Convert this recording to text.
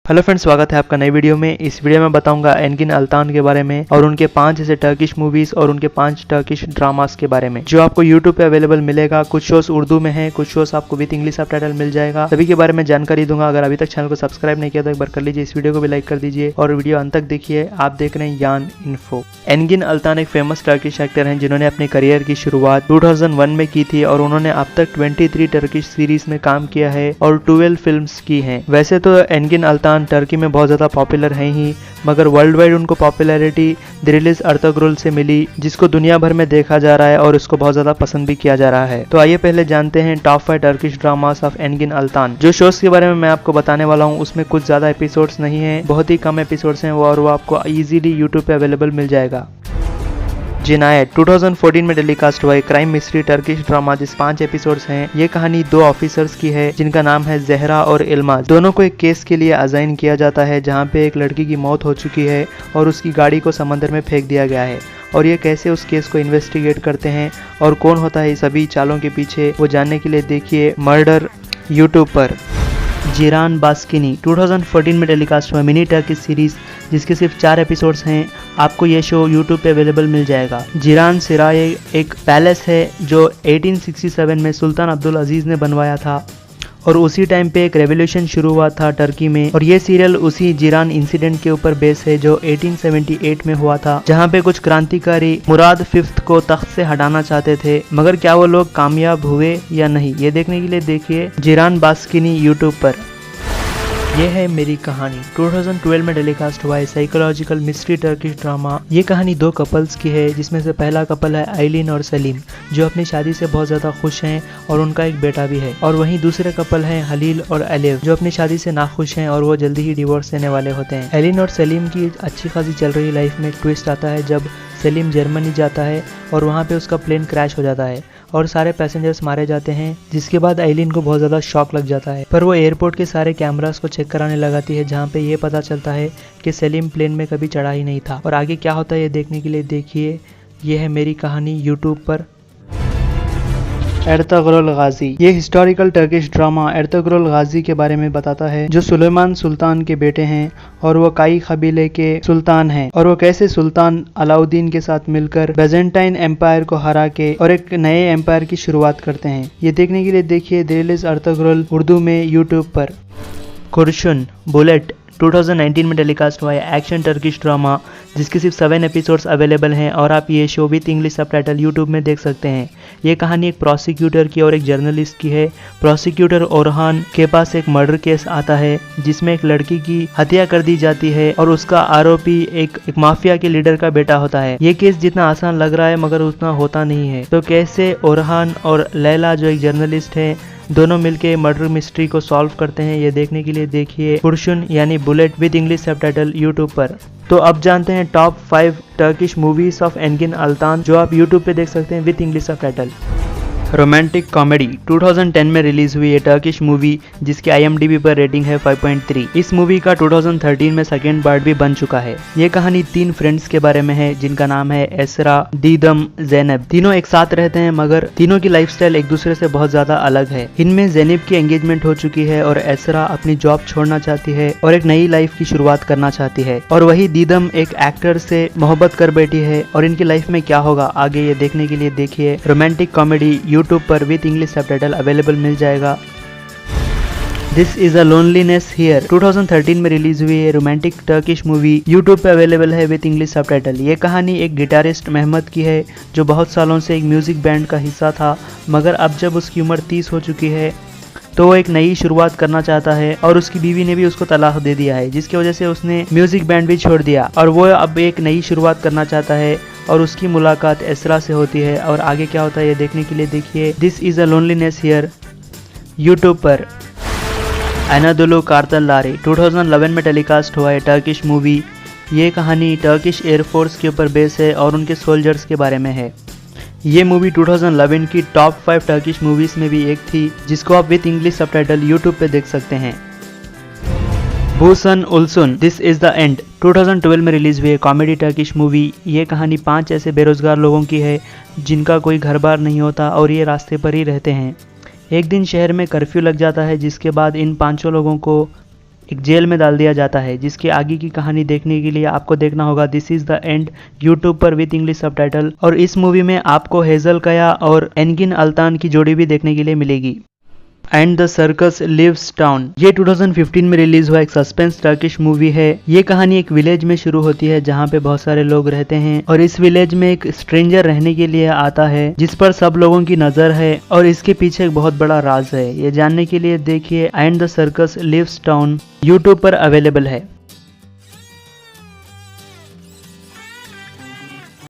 Hello friends, स्वागत है आपका नई वीडियो में। इस वीडियो में बताऊंगा एनगिन अल्तान के बारे में और उनके 5 ऐसे टर्किश मूवीज और उनके 5 टर्किश ड्रामास के बारे में जो आपको यूट्यूब पे अवेलेबल मिलेगा। कुछ शोज उर्दू में है, कुछ शोज आपको विद इंग्लिश सबटाइटल मिल जाएगा। सभी के बारे में जानकारी दूंगा। अगर अभी तक चैनल को सब्सक्राइब नहीं किया तो एक बार कर लीजिए, इस वीडियो को भी लाइक कर दीजिए और वीडियो अंत तक देखिए। आप देख रहे हैं यान इन्फो। एनगिन अल्तान एक फेमस टर्किश एक्टर हैं जिन्होंने अपने करियर की शुरुआत 2001 में की थी और उन्होंने अब तक 23 टर्किश सीरीज में काम किया है और 12 फिल्म्स की हैं। वैसे तो एनगिन अल्तान टर्की में बहुत ज्यादा पॉपुलर है ही, मगर वर्ल्ड वाइड उनको पॉपुलैरिटी दिरिलिस अर्तुगरुल से मिली, जिसको दुनिया भर में देखा जा रहा है और उसको बहुत ज्यादा पसंद भी किया जा रहा है। तो आइए पहले जानते हैं टॉप 5 टर्किश ड्रामास ऑफ एनगिन अल्तान। जो शोज के बारे में मैं आपको बताने वाला हूँ उसमें कुछ ज्यादा एपिसोड्स नहीं है, बहुत ही कम एपिसोड्स हैं और वो आपको इजीली यूट्यूब पे अवेलेबल मिल जाएगा। जिनायत 2014 में टेलीकास्ट हुआ एक क्राइम मिस्ट्री टर्किश ड्रामा जिस 5 एपिसोड्स हैं। ये कहानी 2 ऑफिसर्स की है जिनका नाम है जहरा और इल्माज। दोनों को एक केस के लिए अजाइन किया जाता है जहां पे एक लड़की की मौत हो चुकी है और उसकी गाड़ी को समंदर में फेंक दिया गया है। और ये कैसे उस केस को इन्वेस्टिगेट करते हैं और कौन होता है सभी चालों के पीछे, वो जानने के लिए देखिए मर्डर यूट्यूब पर। जिरान बास्किनी 2014 में टेलीकास्ट हुआ मिनी टर्किश सीरीज जिसके सिर्फ 4 एपिसोड्स हैं। आपको ये शो यूट्यूब पे अवेलेबल मिल जाएगा। जिरान सिराय एक पैलेस है जो 1867 में सुल्तान अब्दुल अजीज ने बनवाया था और उसी टाइम पे एक रेवोल्यूशन शुरू हुआ था टर्की में। और ये सीरियल उसी जिरान इंसिडेंट के ऊपर बेस है जो 1878 में हुआ था, जहाँ पे कुछ क्रांतिकारी मुराद फिफ्थ को तख्त से हटाना चाहते थे, मगर क्या वो लोग कामयाब हुए या नहीं, ये देखने के लिए देखिए जिरान बास्किनी यूट्यूब पर। ये है मेरी कहानी 2012 में टेलीकास्ट हुआ है साइकोलॉजिकल मिस्ट्री टर्किश ड्रामा। ये कहानी 2 कपल्स की है जिसमें से पहला कपल है आइलिन और सलीम जो अपनी शादी से बहुत ज़्यादा खुश हैं और उनका एक बेटा भी है। और वहीं दूसरे कपल हैं हलील और अलेव जो अपनी शादी से नाखुश हैं और वो जल्दी ही डिवोर्स देने वाले होते हैं। आइलिन और सलीम की अच्छी खासी चल रही लाइफ में एक ट्विस्ट आता है जब सलीम जर्मनी जाता है और वहाँ पे उसका प्लेन क्रैश हो जाता है और सारे पैसेंजर्स मारे जाते हैं, जिसके बाद आइलिन को बहुत ज़्यादा शॉक लग जाता है। पर वो एयरपोर्ट के सारे कैमरास को चेक कराने लगाती है जहाँ पे ये पता चलता है कि सलीम प्लेन में कभी चढ़ा ही नहीं था। और आगे क्या होता है ये देखने के लिए देखिए। ये है मेरी कहानी यूट्यूब पर। एर्तुगरुल गाजी ये हिस्टोरिकल टर्किश ड्रामा एर्तुगरुल गाजी के बारे में बताता है जो सुलेमान सुल्तान के बेटे हैं और वो काई कबीले के सुल्तान हैं और वो कैसे सुल्तान अलाउद्दीन के साथ मिलकर बेजेंटाइन एम्पायर को हरा के और एक नए एम्पायर की शुरुआत करते हैं। ये देखने के लिए देखिए दिरिलिस अर्तुगरुल उर्दू में यूट्यूब पर। कुर्शुन बुलेट 2019 में टेलीकास्ट हुआ है एक्शन टर्किश ड्रामा जिसके सिर्फ 7 एपिसोड्स अवेलेबल हैं और आप ये show with English subtitle YouTube में देख सकते हैं। ये कहानी एक प्रोसिक्यूटर की और एक जर्नलिस्ट की है। प्रोसिक्यूटर ओरहान के पास एक मर्डर केस आता है जिसमें एक लड़की की हत्या कर दी जाती है और उसका आरोपी एक माफिया के लीडर का बेटा होता है। ये केस जितना आसान लग रहा है मगर उतना होता नहीं है। तो कैसे ओरहान और लैला जो एक जर्नलिस्ट है दोनों मिलके मर्डर मिस्ट्री को सॉल्व करते हैं, ये देखने के लिए देखिए कुर्शुन यानी bullet with English subtitle YouTube पर। तो अब जानते हैं टॉप 5 टर्किश मूवीज ऑफ एनगिन अल्तान जो आप यूट्यूब पे देख सकते हैं with English subtitle. Romantic comedy 2010 में रिलीज हुई है टर्किश मूवी जिसकी IMDb पर रेटिंग है 5.3। इस मूवी का 2013 में सेकेंड पार्ट भी बन चुका है। ये कहानी 3 फ्रेंड्स के बारे में है जिनका नाम है एसरा, दीदम, ज़ैनब। तीनों एक साथ रहते हैं मगर तीनों की लाइफस्टाइल एक दूसरे से बहुत ज्यादा अलग है। इनमें ज़ैनब की एंगेजमेंट हो चुकी है और एसरा अपनी जॉब छोड़ना चाहती है और एक नई लाइफ की शुरुआत करना चाहती है। और वही दीदम एक एक्टर से मोहब्बत कर बैठी है और इनकी लाइफ में क्या होगा आगे ये देखने के लिए देखिए रोमांटिक कॉमेडी यूट्यूब पर विद इंग्लिश सबटाइटल अवेलेबल मिल जाएगा। This is a loneliness here 2013 में रिलीज हुई है रोमांटिक टर्किश मूवी यूट्यूब पे अवेलेबल है विद इंग्लिश सबटाइटल। ये कहानी एक गिटारिस्ट महमद की है जो बहुत सालों से एक म्यूजिक बैंड का हिस्सा था, मगर अब जब उसकी उम्र 30 हो चुकी है तो वो एक नई शुरुआत करना चाहता है और उसकी बीवी ने भी उसको तलाक दे दिया है, जिसकी वजह से उसने म्यूजिक बैंड भी छोड़ दिया और वो अब एक नई शुरुआत करना चाहता है और उसकी मुलाकात एसरा से होती है। और आगे क्या होता है ये देखने के लिए देखिए this is a loneliness here YouTube पर। अनादोलू कार्तल्लारी 2011 में टेलीकास्ट हुआ है टर्किश मूवी। ये कहानी टर्किश एयरफोर्स के ऊपर बेस है और उनके सोल्जर्स के बारे में है। ये मूवी 2011 की टॉप 5 टर्किश मूवीज में भी एक थी जिसको आप विद इंग्लिश सबटाइटल यूट्यूब पे देख सकते हैं। Bhushan उल्सुन this is the end 2012 में रिलीज हुई है कॉमेडी टर्किश मूवी। ये कहानी 5 ऐसे बेरोजगार लोगों की है जिनका कोई घर बार नहीं होता और ये रास्ते पर ही रहते हैं। एक दिन शहर में कर्फ्यू लग जाता है जिसके बाद इन 5 लोगों को एक जेल में डाल दिया जाता है, जिसकी आगे की कहानी देखने के लिए आपको देखना होगा this is the end YouTube पर विद इंग्लिश सबटाइटल। और इस मूवी में आपको हेजल कया और एनगिन अल्तान की जोड़ी भी देखने के लिए मिलेगी। And the circus lives town, ये 2015 में रिलीज हुआ एक सस्पेंस टर्किश मूवी है। ये कहानी एक विलेज में शुरू होती है जहाँ पे बहुत सारे लोग रहते हैं और इस विलेज में एक स्ट्रेंजर रहने के लिए आता है जिस पर सब लोगों की नजर है और इसके पीछे एक बहुत बड़ा राज है। ये जानने के लिए देखिए and the circus lives town, YouTube पर अवेलेबल है।